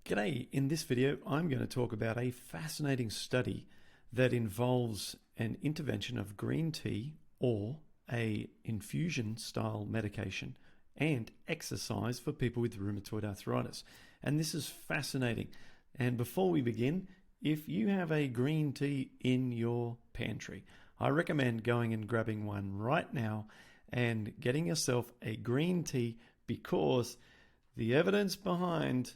G'day, in this video I'm going to talk about a fascinating study that involves an intervention of green tea or a infusion style medication and exercise for people with rheumatoid arthritis. And this is fascinating. And before we begin, if you have a green tea in your pantry, I recommend going and grabbing one right now and getting yourself a green tea, because the evidence behind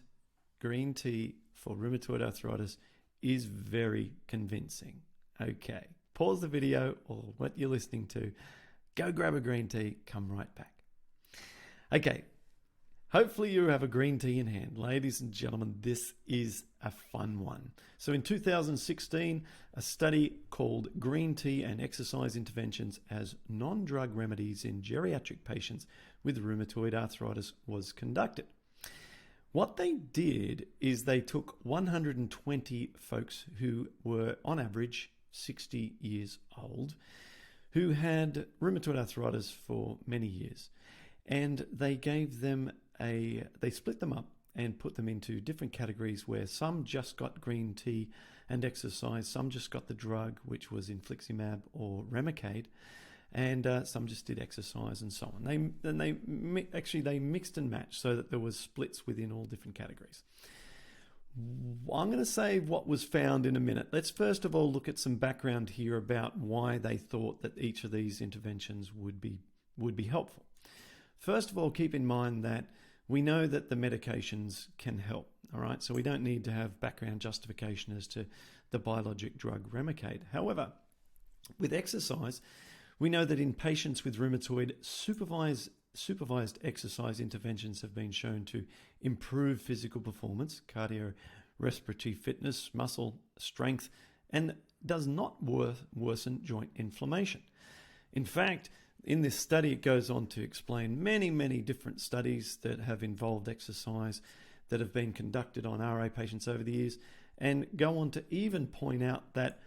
green tea for rheumatoid arthritis is very convincing. Okay, pause the video or what you're listening to, go grab a green tea, come right back. Okay, hopefully you have a green tea in hand. Ladies and gentlemen, this is a fun one. So in 2016, a study called Green Tea and Exercise Interventions as Non-Drug Remedies in Geriatric Patients with Rheumatoid Arthritis was conducted. What they did is they took 120 folks who were on average 60 years old, who had rheumatoid arthritis for many years, and they gave them they split them up and put them into different categories where some just got green tea and exercise, some just got the drug, which was infliximab or Remicade, and some just did exercise and so on. They mixed and matched so that there was splits within all different categories. I'm going to say what was found in a minute. Let's first of all look at some background here about why they thought that each of these interventions would be helpful. First of all, keep in mind that we know that the medications can help, all right? So we don't need to have background justification as to the biologic drug Remicade. However, with exercise, we know that in patients with rheumatoid, supervised exercise interventions have been shown to improve physical performance, cardiorespiratory fitness, muscle strength, and does not worsen joint inflammation. In fact, in this study, it goes on to explain many different studies that have involved exercise that have been conducted on RA patients over the years, and go on to even point out that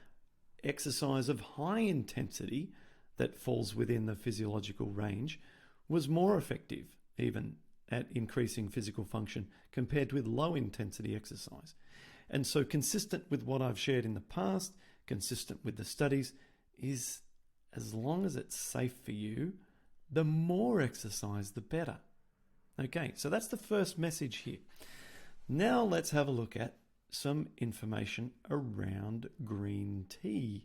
exercise of high intensity that falls within the physiological range was more effective even at increasing physical function compared with low intensity exercise. And so consistent with what I've shared in the past, consistent with the studies, is as long as it's safe for you, the more exercise, the better. Okay, so that's the first message here. Now let's have a look at some information around green tea.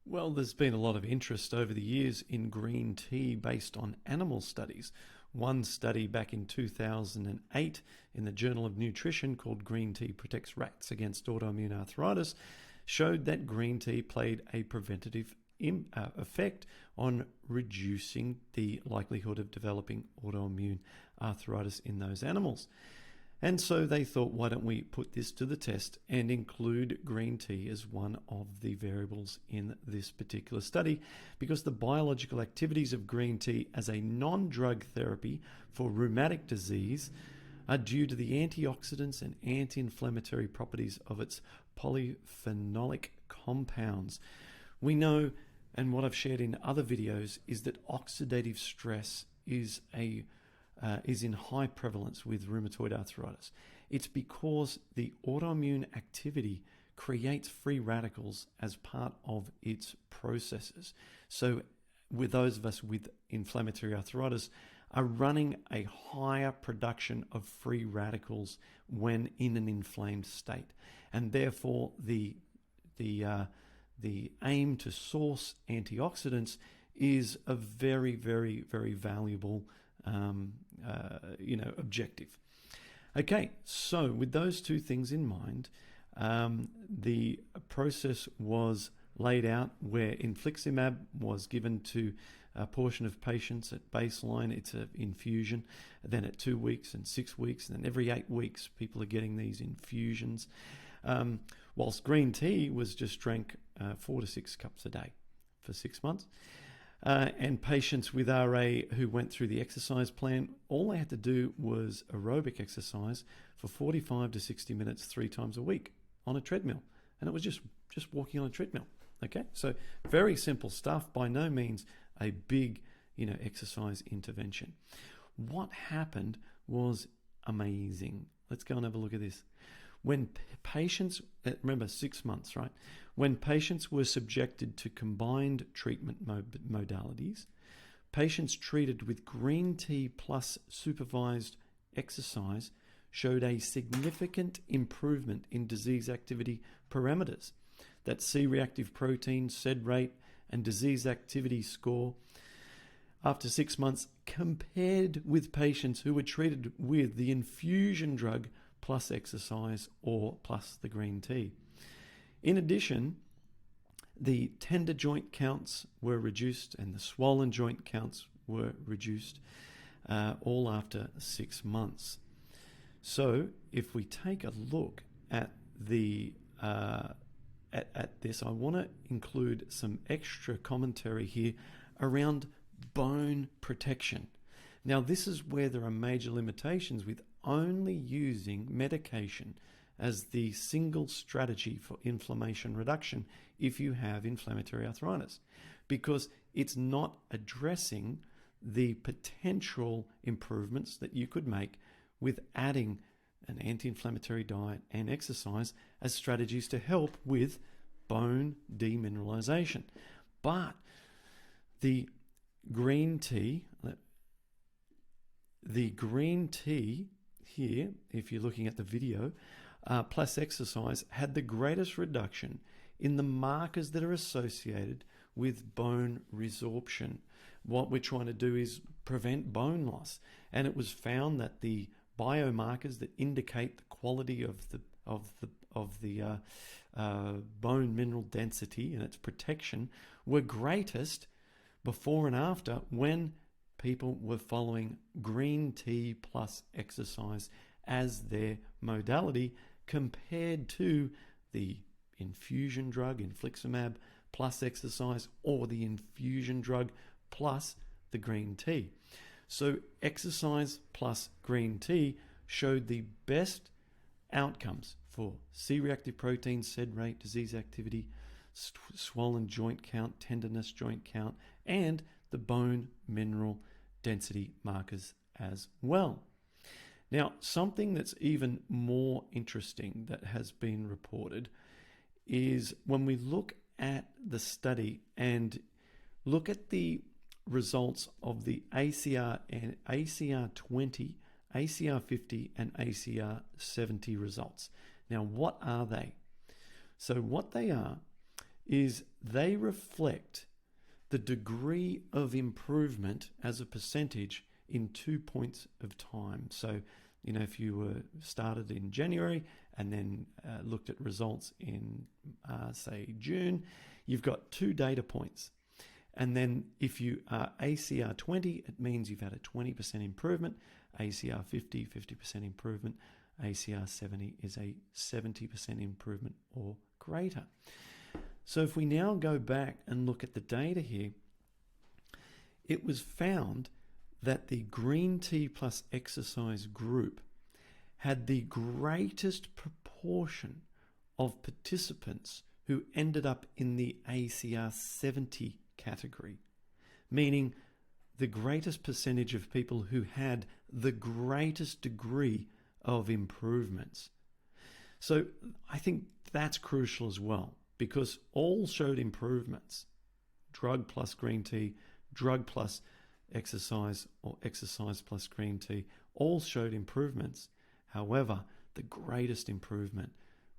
Well, there's been a lot of interest over the years in green tea based on animal studies. One study back in 2008 in the Journal of Nutrition called Green Tea Protects Rats Against Autoimmune Arthritis showed that green tea played a preventative effect on reducing the likelihood of developing autoimmune arthritis in those animals. And so they thought, why don't we put this to the test and include green tea as one of the variables in this particular study, because the biological activities of green tea as a non-drug therapy for rheumatic disease are due to the antioxidants and anti-inflammatory properties of its polyphenolic compounds. We know, and what I've shared in other videos, is that oxidative stress is in high prevalence with rheumatoid arthritis. It's because the autoimmune activity creates free radicals as part of its processes. So with those of us with inflammatory arthritis are running a higher production of free radicals when in an inflamed state. And therefore the aim to source antioxidants is a very valuable objective. Okay, so with those two things in mind, the process was laid out where infliximab was given to a portion of patients at baseline. It's an infusion, then at 2 weeks and 6 weeks, and then every 8 weeks people are getting these infusions, whilst green tea was just drank 4 to 6 cups a day for 6 months. And patients with RA who went through the exercise plan, all they had to do was aerobic exercise for 45 to 60 minutes 3 times a week on a treadmill. And it was just walking on a treadmill. Okay, so very simple stuff, by no means a big exercise intervention. What happened was amazing. Let's go and have a look at this. When patients, remember 6 months, right? When patients were subjected to combined treatment modalities, patients treated with green tea plus supervised exercise showed a significant improvement in disease activity parameters. That's C-reactive protein, SED rate, and disease activity score after 6 months compared with patients who were treated with the infusion drug plus exercise or plus the green tea. In addition, the tender joint counts were reduced and the swollen joint counts were reduced, all after 6 months. So if we take a look at the at this, I want to include some extra commentary here around bone protection. Now, this is where there are major limitations with only using medication as the single strategy for inflammation reduction if you have inflammatory arthritis, because it's not addressing the potential improvements that you could make with adding an anti-inflammatory diet and exercise as strategies to help with bone demineralization. But the green tea here, if you're looking at the video, plus exercise had the greatest reduction in the markers that are associated with bone resorption. What we're trying to do is prevent bone loss, and it was found that the biomarkers that indicate the quality of the bone mineral density and its protection were greatest before and after when people were following green tea plus exercise as their modality compared to the infusion drug infliximab plus exercise or the infusion drug plus the green tea. So exercise plus green tea showed the best outcomes for C-reactive protein, SED rate, disease activity, swollen joint count, tenderness joint count, and the bone mineral density markers as well. Now, something that's even more interesting that has been reported is when we look at the study and look at the results of the ACR and ACR20, ACR50, and ACR70 results. Now, what are they? So what they are is they reflect the degree of improvement as a percentage in 2 points of time. So, you know, if you were started in January and then looked at results in, say, June, you've got 2 data points. And then if you are ACR 20, it means you've had a 20% improvement. ACR 50, 50% improvement. ACR 70 is a 70% improvement or greater. So if we now go back and look at the data here, it was found that the green tea plus exercise group had the greatest proportion of participants who ended up in the ACR 70 category, meaning the greatest percentage of people who had the greatest degree of improvements. So I think that's crucial as well, because all showed improvements. Drug plus green tea, drug plus exercise, or exercise plus green tea, all showed improvements. However, the greatest improvement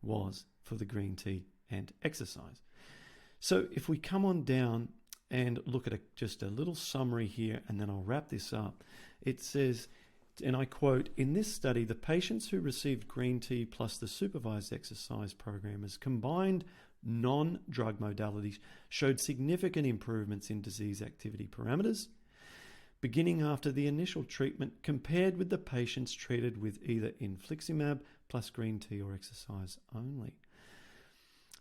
was for the green tea and exercise. So if we come on down and look at just a little summary here, and then I'll wrap this up. It says, and I quote, "In this study, the patients who received green tea plus the supervised exercise program as combined non-drug modalities showed significant improvements in disease activity parameters beginning after the initial treatment compared with the patients treated with either infliximab plus green tea or exercise only.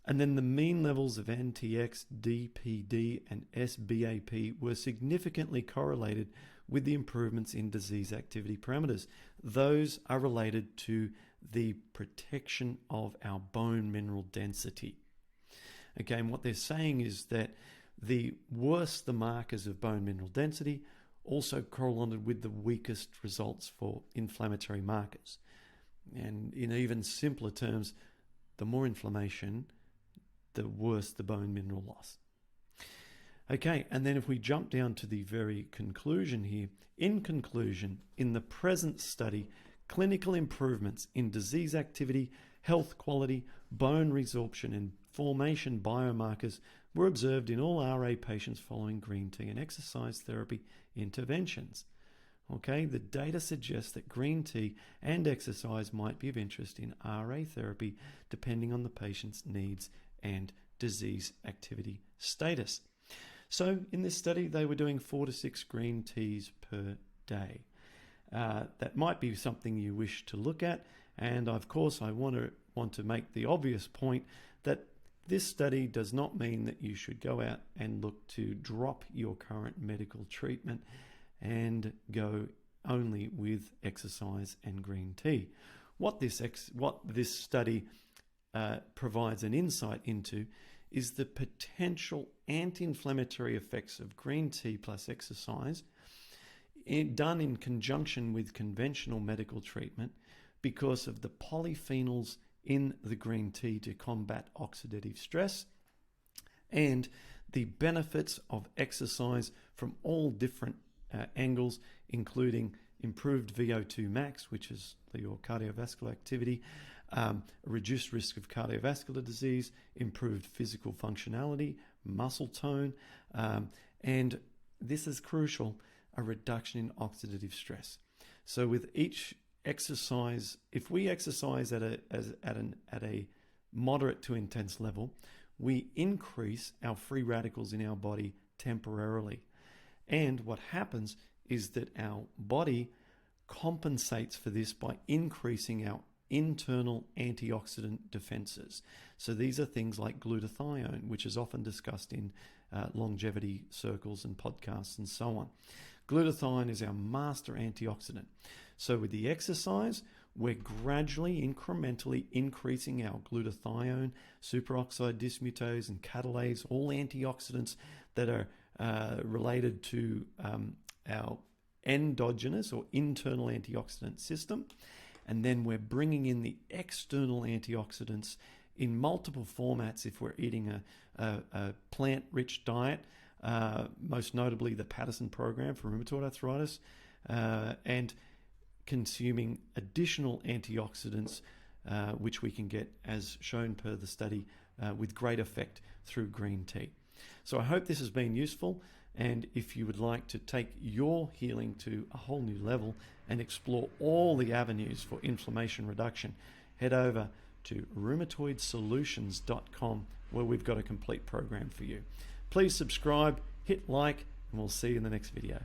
And then the mean levels of NTX, DPD, and SBAP were significantly correlated with the improvements in disease activity parameters. Those are related to the protection of our bone mineral density. Again, what they're saying is that the worse the markers of bone mineral density also correlated with the weakest results for inflammatory markers. And in even simpler terms, the more inflammation, the worse the bone mineral loss. Okay, and then if we jump down to the very conclusion here, in conclusion, in the present study, clinical improvements in disease activity, health quality, bone resorption, and formation biomarkers were observed in all RA patients following green tea and exercise therapy interventions. Okay, the data suggests that green tea and exercise might be of interest in RA therapy depending on the patient's needs and disease activity status. So in this study, they were doing 4 to 6 green teas per day. That might be something you wish to look at. And of course, I want to make the obvious point that this study does not mean that you should go out and look to drop your current medical treatment and go only with exercise and green tea. What this study provides an insight into is the potential anti-inflammatory effects of green tea plus exercise done in conjunction with conventional medical treatment because of the polyphenols in the green tea to combat oxidative stress and the benefits of exercise from all different angles, including improved VO2 max, which is your cardiovascular activity, reduced risk of cardiovascular disease, improved physical functionality, muscle tone, and this is crucial, a reduction in oxidative stress. So with each exercise, if we exercise at a moderate to intense level, we increase our free radicals in our body temporarily. And what happens is that our body compensates for this by increasing our internal antioxidant defenses. So these are things like glutathione, which is often discussed in longevity circles and podcasts and so on. Glutathione is our master antioxidant. So with the exercise, we're gradually, incrementally increasing our glutathione, superoxide dismutase, and catalase, all antioxidants that are related to our endogenous or internal antioxidant system. And then we're bringing in the external antioxidants in multiple formats if we're eating a plant-rich diet, most notably the Patterson program for rheumatoid arthritis, and consuming additional antioxidants, which we can get, as shown per the study, with great effect through green tea. So I hope this has been useful, and if you would like to take your healing to a whole new level and explore all the avenues for inflammation reduction, head over to rheumatoidsolutions.com, where we've got a complete program for you. Please subscribe, hit like, and we'll see you in the next video.